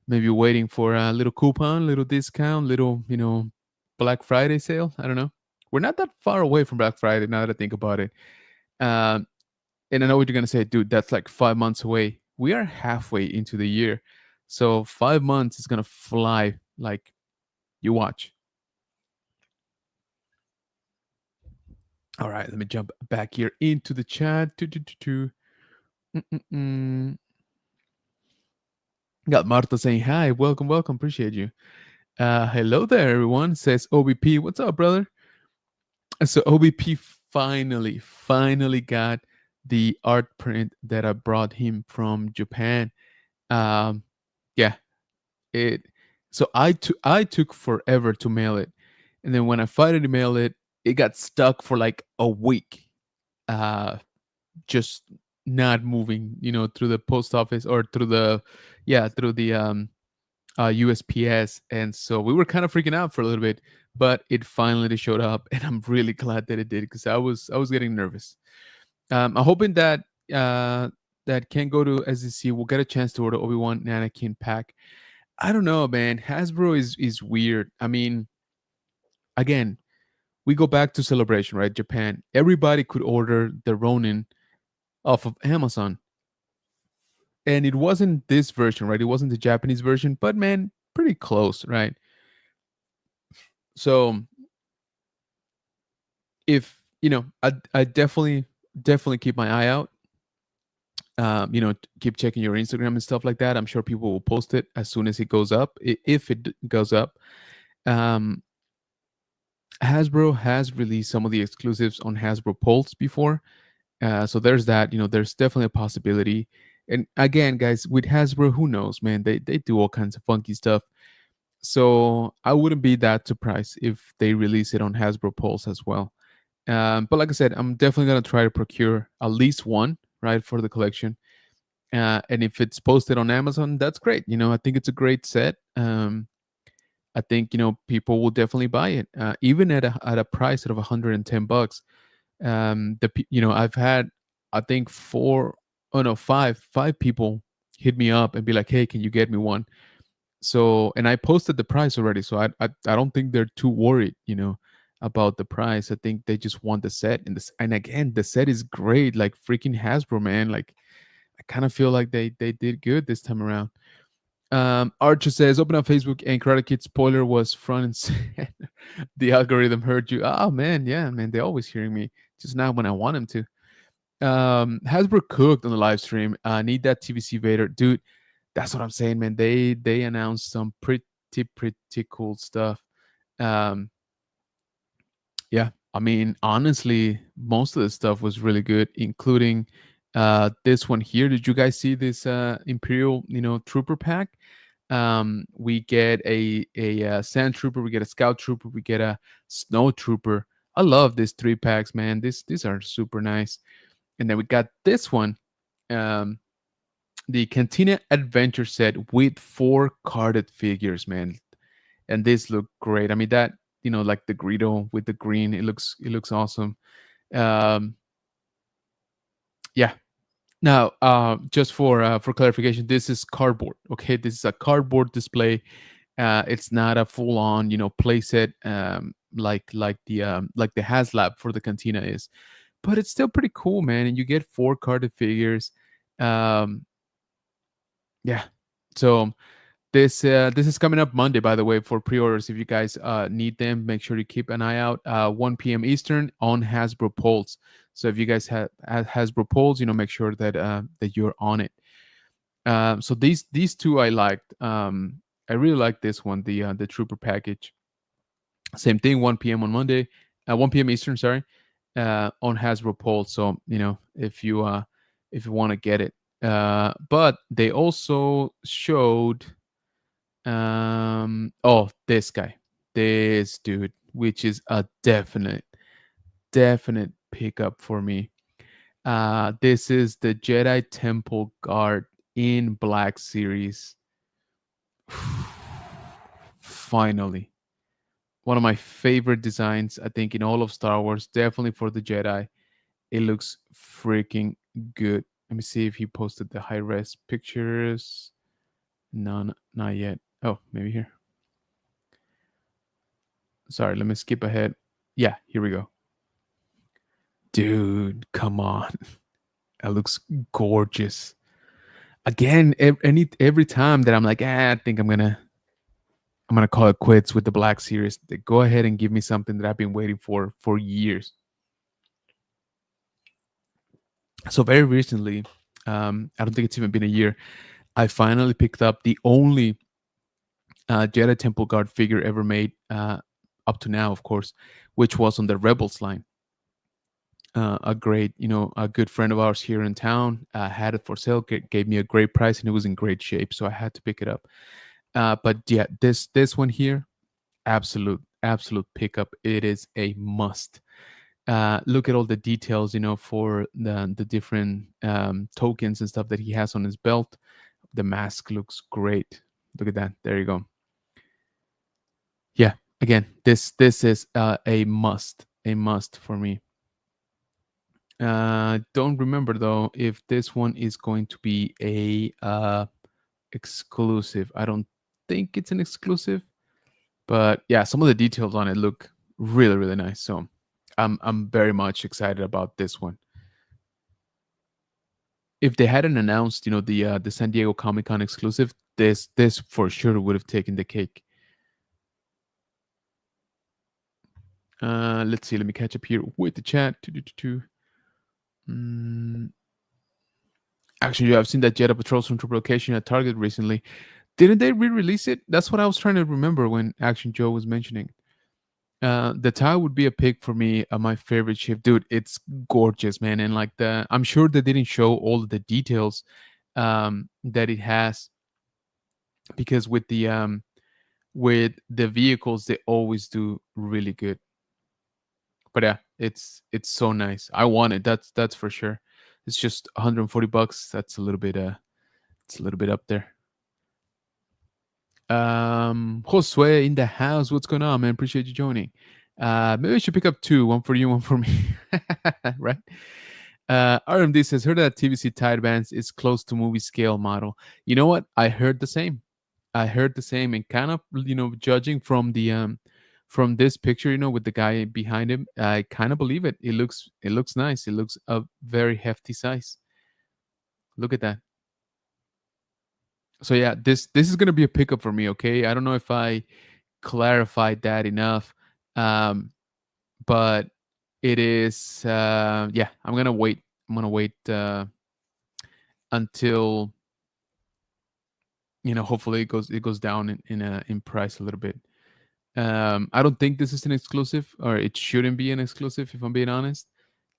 maybe waiting for a little coupon, little discount, little Black Friday sale? I don't know. We're not that far away from Black Friday now that I think about it. Um, and I know what you're gonna say, dude. That's like 5 months away. We are halfway into the year, so 5 months is gonna fly. Like, you watch. All right, let me jump back here into the chat. Mm-mm-mm. Got Marta saying hi. Welcome, welcome. Appreciate you. Hello there, everyone. Says OBP. What's up, brother? So OBP finally got the art print that I brought him from Japan. Um, yeah, it. So I took forever to mail it, and then when I finally mailed it, it got stuck for like a week, just not moving. Through the post office or through the USPS, and so we were kind of freaking out for a little bit, but it finally showed up, and I'm really glad that it did because I was getting nervous. I'm hoping that that can go to SDCC. We'll get a chance to order Obi-Wan and Anakin pack. I don't know, man. Hasbro is weird. I mean, again, we go back to Celebration, right? Japan. Everybody could order the Ronin off of Amazon, and it wasn't this version, right? It wasn't the Japanese version, but man, pretty close, right? So if I definitely keep my eye out. Keep checking your Instagram and stuff like that. I'm sure people will post it as soon as it goes up, if it goes up. um Hasbro has released some of the exclusives on Hasbro Pulse before. So there's that. There's definitely a possibility. And again, guys, with Hasbro, who knows, man? They do all kinds of funky stuff. So I wouldn't be that surprised if they release it on Hasbro Pulse as well. But like I said, I'm definitely gonna try to procure at least one, right, for the collection. And if it's posted on Amazon, that's great. I think it's a great set. I think people will definitely buy it, even at a price of $110. I've had, I think, five people hit me up and be like, "Hey, can you get me one?" So, and I posted the price already, so I don't think they're too worried. about the price. I think they just want the set, and and again, the set is great. Like freaking Hasbro, man. Like I kind of feel like they did good this time around. Archer says, open up Facebook and Karate Kid spoiler was front and center. The algorithm heard you. Oh man, yeah, man, they're always hearing me. Just not when I want them to. Hasbro cooked on the live stream. Need that TVC Vader, dude. That's what I'm saying, man. They announced some pretty cool stuff. Um, yeah, I mean, honestly, most of the stuff was really good, including this one here. Did you guys see this Imperial, trooper pack? We get a sand trooper, we get a scout trooper, we get a snow trooper. I love these 3 packs, man. These are super nice. And then we got this one, um, the Cantina Adventure set with 4 carded figures, man. And this look great. I mean that, like the Greedo with the green, it looks awesome. Um, yeah. Now, just for clarification, this is cardboard. Okay, this is a cardboard display. It's not a full on, playset, like the HasLab for the Cantina is, but it's still pretty cool, man. And you get 4 carded figures. Um, yeah. So this is coming up Monday, by the way, for pre-orders. If you guys need them, make sure you keep an eye out. 1 p.m. Eastern on Hasbro Pulse. So if you guys have Hasbro Pulse, make sure that that you're on it. So these two I liked. I really like this one, the Trooper package. Same thing, 1 p.m. on Monday, 1 p.m. Eastern. Sorry, on Hasbro Pulse. So if you want to get it. But they also showed this guy, this dude, which is a definite pickup for me. This is the Jedi Temple Guard in Black Series. Finally, one of my favorite designs, I think, in all of Star Wars, definitely for the Jedi. It looks freaking good. Let me see if he posted the high res pictures. No, not yet. Oh, maybe here. Sorry, let me skip ahead. Yeah, here we go. Dude, come on. That looks gorgeous. Again, every time that I'm like, I think I'm gonna call it quits with the Black Series. They go ahead and give me something that I've been waiting for years. So very recently, I don't think it's even been a year, I finally picked up the only Jedi Temple Guard figure ever made, up to now, of course, which was on the Rebels line. A great, a good friend of ours here in town had it for sale, gave me a great price, and it was in great shape, so I had to pick it up. But yeah, this one here, absolute pickup. It is a must. Look at all the details, for the different tokens and stuff that he has on his belt. The mask looks great. Look at that. There you go. Yeah. Again, this is a must for me. Don't remember though if this one is going to be a exclusive. I don't think it's an exclusive, but yeah, some of the details on it look really nice. So I'm very much excited about this one. If they hadn't announced, the San Diego Comic-Con exclusive, this for sure would have taken the cake. Let's see. Let me catch up here with the chat. Actually, I've seen that Jedi Patrol Stormtrooper location at Target recently. Didn't they re-release it? That's what I was trying to remember when Action Joe was mentioning. The tie would be a pick for me. My favorite ship, dude. It's gorgeous, man. And like I'm sure they didn't show all of the details that it has, because with the vehicles they always do really good. But yeah, it's so nice. I want it. That's for sure. It's just $140. That's a little bit it's a little bit up there. Josue in the house. What's going on, man? Appreciate you joining. Maybe I should pick up 2, one for you, one for me. Right? RMD says, heard that TVC tide bands is close to movie scale model. You know what? I heard the same. And kind of, judging from the from this picture, with the guy behind him, I kind of believe it. It looks nice. It looks a very hefty size. Look at that. So yeah, this is gonna be a pickup for me. Okay, I don't know if I clarified that enough, um, but it is. Yeah, I'm gonna wait. I'm gonna wait until hopefully it goes down in price a little bit. I don't think this is an exclusive, or it shouldn't be an exclusive if I'm being honest.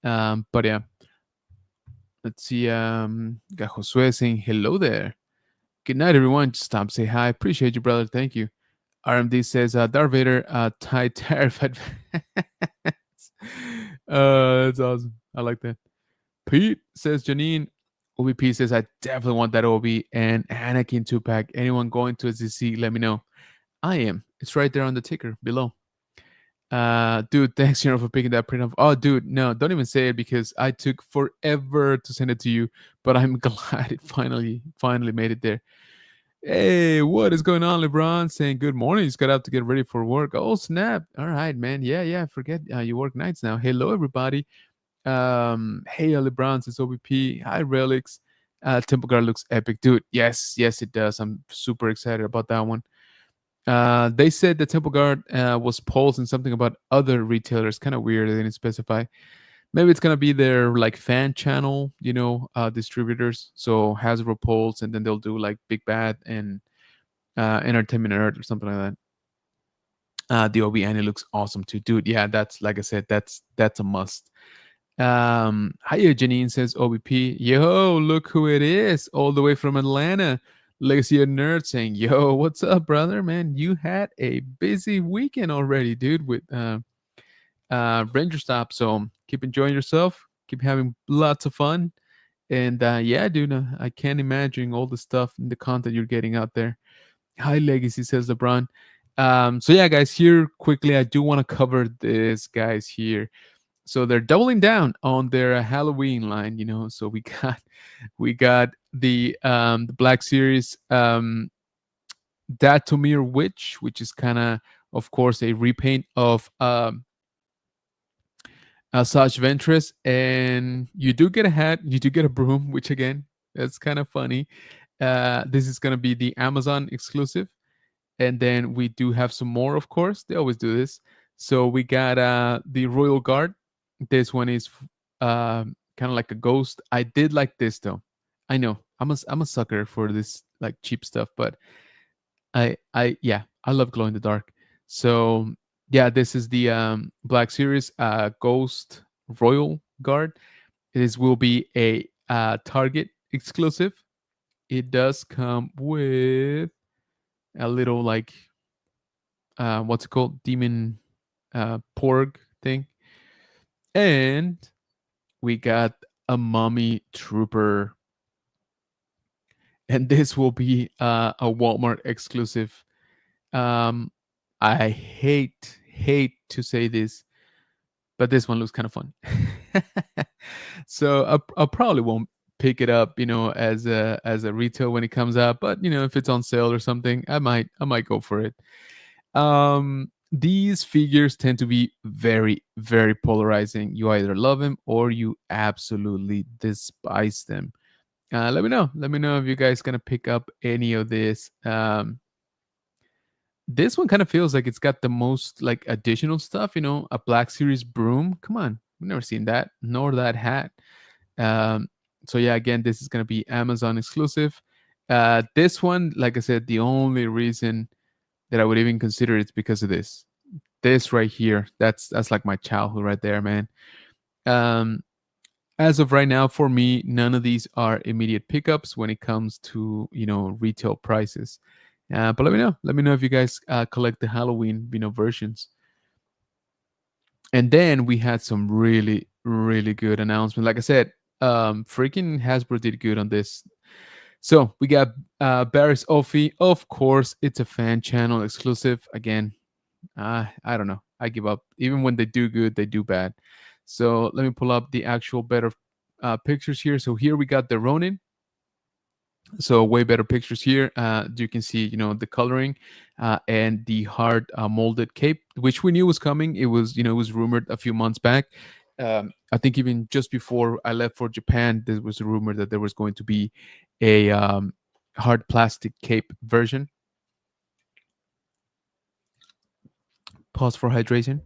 But yeah, let's see. Got Josue saying hello there. Good night, everyone. Just stop, say hi. Appreciate you, brother. Thank you. RMD says Darth Vader tied tariff advance. That's awesome. I like that. Pete says Janine. OBP says I definitely want that OB and Anakin 2-pack. Anyone going to SDCC, let me know. I am. It's right there on the ticker below. Dude, thanks, for picking that print off. Oh, dude, no, don't even say it because I took forever to send it to you, but I'm glad it finally made it there. Hey, what is going on, LeBron? Saying good morning. Just got up to get ready for work. Oh, snap. All right, man. Yeah. Forget you work nights now. Hello, everybody. Hey, LeBron says OBP. Hi, Relics. Temple Guard looks epic. Dude, yes, it does. I'm super excited about that one. They said the Temple Guard was polls and something about other retailers. Kind of weird. They didn't specify. Maybe it's gonna be their like fan channel, distributors. So Hasbro polls, and then they'll do like Big Bad and Entertainment Earth or something like that. The OB Annie looks awesome too, dude. Yeah, that's like I said, that's a must. Hiya, Janine says OBP. Yo, look who it is, all the way from Atlanta. Legacy of Nerd saying, yo, what's up, brother? Man, you had a busy weekend already, dude, with Ranger Stop. So keep enjoying yourself, keep having lots of fun. And yeah, dude, I can't imagine all the stuff and the content you're getting out there. Hi, Legacy, says LeBron. So yeah, guys, here quickly, I do want to cover this, guys, here. So they're doubling down on their Halloween line, So we got the Black Series Datomir Witch, which is kind of course, a repaint of Asajj Ventress, and you do get a hat, you do get a broom, which again, that's kind of funny. This is gonna be the Amazon exclusive, and then we do have some more, of course. They always do this. So we got the Royal Guard. This one is kind of like a ghost. I did like this though. I know I'm a sucker for this like cheap stuff, but I love glow in the dark. So yeah, this is the Black Series Ghost Royal Guard. This will be a Target exclusive. It does come with a little like what's it called, demon porg thing, and we got a mummy trooper, and this will be a Walmart exclusive. I hate to say this, but this one looks kind of fun. So I probably won't pick it up, as a retail when it comes out. But if it's on sale or something, I might go for it. These figures tend to be very, very polarizing. You either love them or you absolutely despise them. Let me know. Let me know if you guys gonna pick up any of this. This one kind of feels like it's got the most like additional stuff. A Black Series broom. Come on, we've never seen that, nor that hat. Um, so yeah, again, this is gonna be Amazon exclusive. This one, like I said, the only reason that I would even consider it because of this. This right here, that's like my childhood right there, man. Um, as of right now, for me, none of these are immediate pickups when it comes to retail prices. But let me know. Let me know if you guys collect the Halloween versions. And then we had some really, really good announcements. Like I said, freaking Hasbro did good on this. So we got Barris Ophi. Of course, it's a fan channel exclusive. Again, I don't know. I give up. Even when they do good, they do bad. So let me pull up the actual better pictures here. So here we got the Ronin. So way better pictures here. You can see, the coloring and the hard molded cape, which we knew was coming. It was, it was rumored a few months back. I think even just before I left for Japan, there was a rumor that there was going to be a hard plastic cape version. Pause for hydration.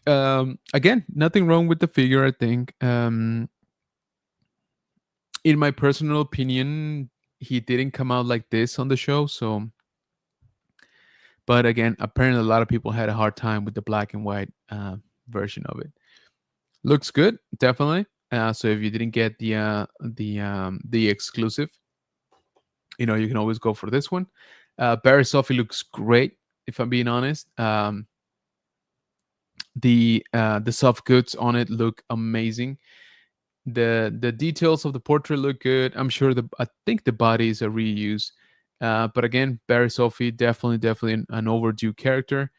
Again, nothing wrong with the figure. I think, in my personal opinion, he didn't come out like this on the show. So, but again, apparently a lot of people had a hard time with the black and white version of it. Looks good, definitely. So if you didn't get the exclusive, you can always go for this one. Barry Sophie looks great. If I'm being honest, the soft goods on it look amazing. The details of the portrait look good. I think the body is a reuse. But again, Barry Sophie definitely an overdue character.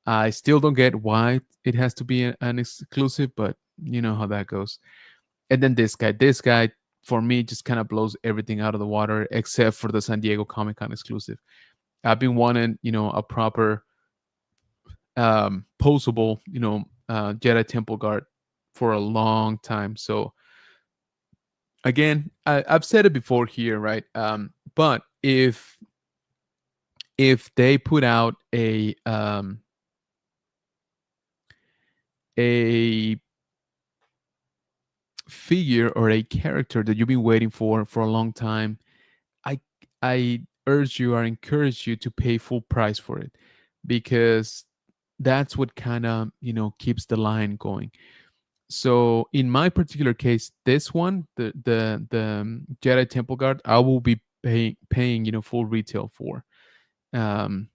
I still don't get why it has to be an exclusive, but you know how that goes. And then this guy for me just kind of blows everything out of the water except for the San Diego Comic Con exclusive. I've been wanting, a proper posable, Jedi Temple Guard for a long time. So again, I've said it before here, right? But if they put out a figure or a character that you've been waiting for a long time, I I urge you or encourage you to pay full price for it, because that's what kind of keeps the line going. So in my particular case, this one, the Jedi Temple Guard, I will be paying full retail for. Um,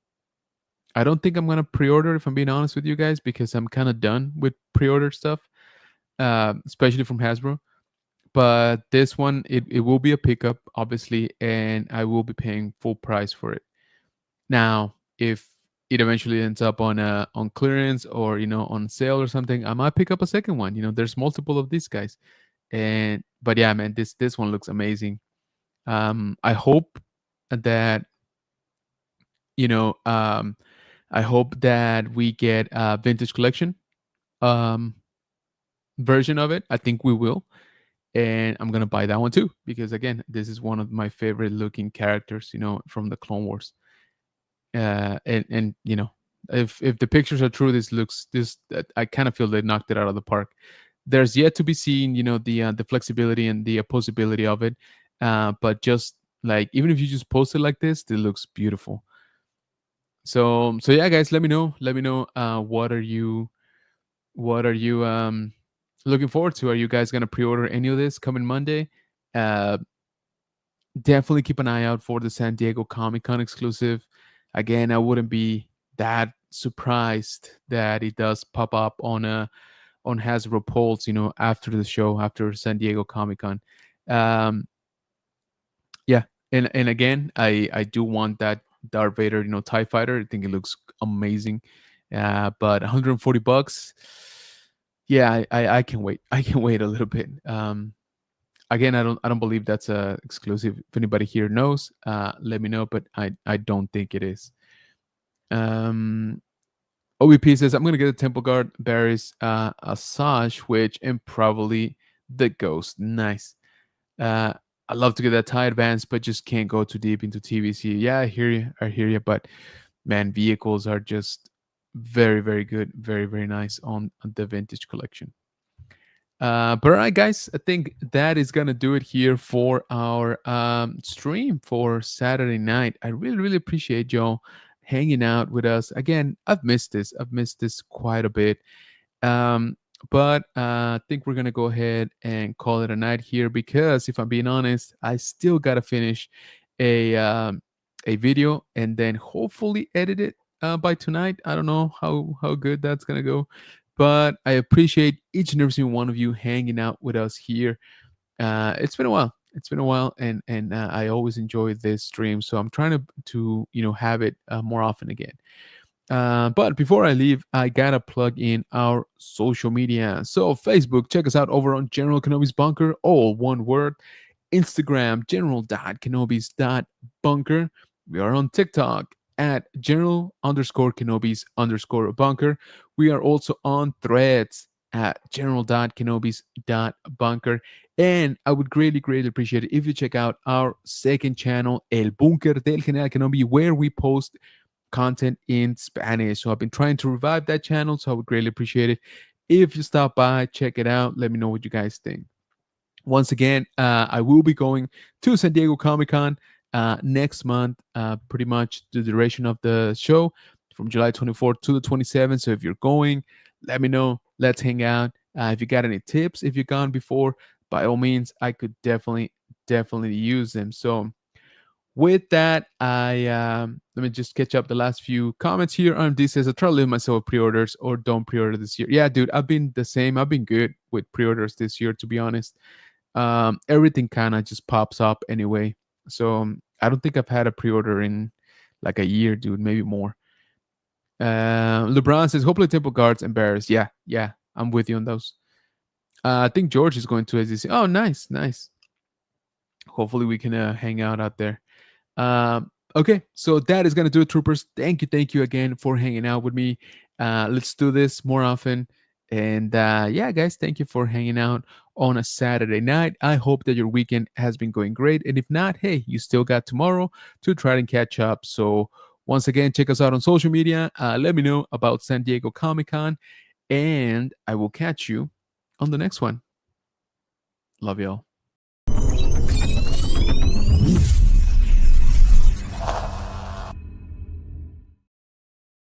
I don't think I'm gonna pre-order, if I'm being honest with you guys, because I'm kind of done with pre-order stuff, especially from Hasbro. But this one, it will be a pickup, obviously, and I will be paying full price for it. Now, if it eventually ends up on clearance or on sale or something, I might pick up a second one. There's multiple of these guys, and but yeah, man, this one looks amazing. I hope that you know I hope that we get a vintage collection um version of it. I think we will, and I'm gonna buy that one too, because again, this is one of my favorite looking characters, from the Clone Wars. And if the pictures are true, this I kind of feel they knocked it out of the park. There's yet to be seen, the flexibility and the possibility of it. But just like, even if you just post it like this, it looks beautiful. So yeah, guys, let me know what are you looking forward to. Are you guys gonna pre-order any of this coming Monday? uh Definitely keep an eye out for the San Diego Comic Con exclusive. Again, I wouldn't be that surprised that it does pop up on Hasbro polls, after the show, after San Diego Comic Con. Um, yeah, and again, I do want that Darth Vader, Tie Fighter. I think it looks amazing. But $140. Yeah, I can wait. I can wait a little bit. Again, I don't believe that's a exclusive. If anybody here knows, let me know. But I don't think it is. OVP says I'm gonna get a Temple Guard, Barry's Asajj, which and probably the Ghost. Nice. Uh, I love to get that tie advance, but just can't go too deep into TVC. Yeah, I hear you. I hear you. But man, vehicles are just very, very good, very, very nice on the vintage collection. But all right, guys, I think that is gonna do it here for our stream for Saturday night. I really, really appreciate y'all hanging out with us. Again, I've missed this. I've missed this quite a bit. But I think we're gonna go ahead and call it a night here, because if I'm being honest, I still gotta finish a video and then hopefully edit it by tonight. I don't know how good that's gonna go, but I appreciate each and every single one of you hanging out with us here. It's been a while. It's been a while, and I always enjoy this stream, so I'm trying to have it more often again. But before I leave, I gotta plug in our social media. So Facebook, check us out over on General Kenobi's Bunker, all one word. Instagram, general.kenobis.bunker. We are on TikTok at general_kenobis_bunker. We are also on threads at general.kenobis.bunker. And I would greatly, greatly appreciate it if you check out our second channel, El Bunker del General Kenobi, where we post content in Spanish. So I've been trying to revive that channel, so I would greatly appreciate it if you stop by, check it out. Let me know what you guys think. Once again, I will be going to San Diego Comic Con next month, pretty much the duration of the show from July 24th to the 27th. So if you're going, let me know. Let's hang out. If you got any tips, if you've gone before, by all means, I could definitely use them. So with that, I let me just catch up the last few comments here. RMD says I try to limit myself with pre-orders or don't pre-order this year. Yeah, dude, I've been the same. I've been good with pre-orders this year, to be honest. Everything kind of just pops up anyway. So I don't think I've had a pre-order in like a year, dude, maybe more. LeBron says hopefully Temple Guards and Bears. Yeah, I'm with you on those. I think George is going to SDCC. Oh, nice. Hopefully we can hang out there. Okay, so that is gonna do it, troopers. Thank you again for hanging out with me. Let's do this more often. And yeah, guys, thank you for hanging out on a Saturday night. I hope that your weekend has been going great. And if not, hey, you still got tomorrow to try and catch up. So once again, check us out on social media. Let me know about San Diego Comic Con, and I will catch you on the next one. Love y'all.